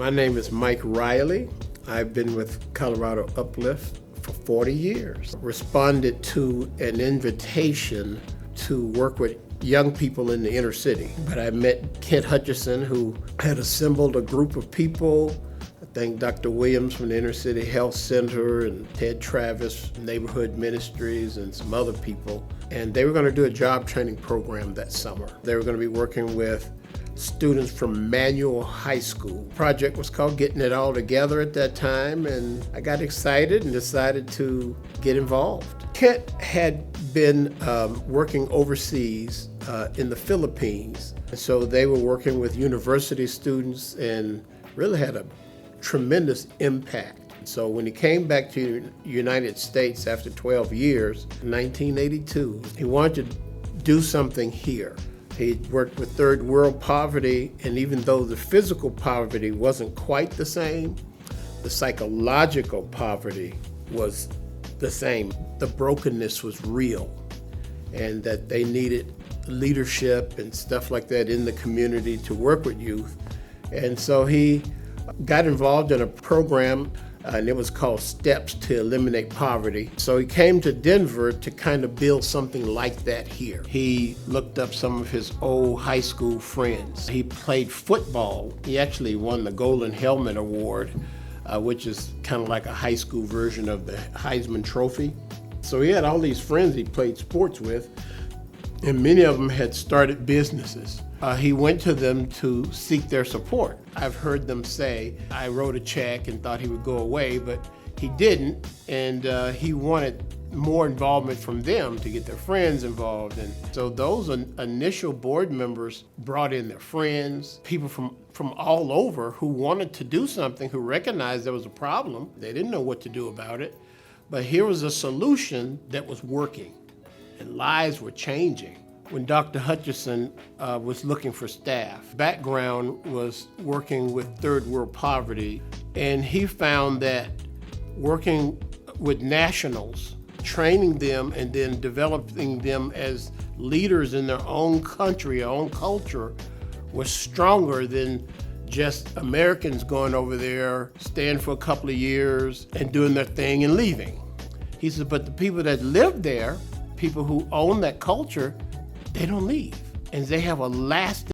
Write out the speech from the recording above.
My name is Mike Riley. I've been with Colorado UpLift for 40 years. Responded to an invitation to work with young people in the inner city. But I met Kent Hutchison, who had assembled a group of people. I think Dr. Williams from the Inner City Health Center and Ted Travis, Neighborhood Ministries, and some other people. And they were going to do a job training program that summer. They were going to be working with students from Manual High School. The project was called Getting It All Together at that time, and I got excited and decided to get involved. Kent had been working overseas in the Philippines, and so they were working with university students and really had a tremendous impact. So when he came back to the United States after 12 years, in 1982, he wanted to do something here. He worked with third world poverty, and even though the physical poverty wasn't quite the same, the psychological poverty was the same. The brokenness was real, and that they needed leadership and stuff like that in the community to work with youth. And so he got involved in a program, and it was called Steps to Eliminate Poverty. So he came to Denver to kind of build something like that here. He looked up some of his old high school friends. He played football. He actually won the Golden Helmet Award, which is kind of like a high school version of the Heisman Trophy. So he had all these friends he played sports with, and many of them had started businesses. He went to them to seek their support. I've heard them say, I wrote a check and thought he would go away, but he didn't, and he wanted more involvement from them to get their friends involved. And so those initial board members brought in their friends, people from all over who wanted to do something, who recognized there was a problem. They didn't know what to do about it, but here was a solution that was working, and lives were changing. When Dr. Hutchison was looking for staff, background was working with third world poverty, and he found that working with nationals, training them and then developing them as leaders in their own country, their own culture, was stronger than just Americans going over there, staying for a couple of years and doing their thing and leaving. He said, but the people that live there, people who own that culture, they don't leave, and they have a lasting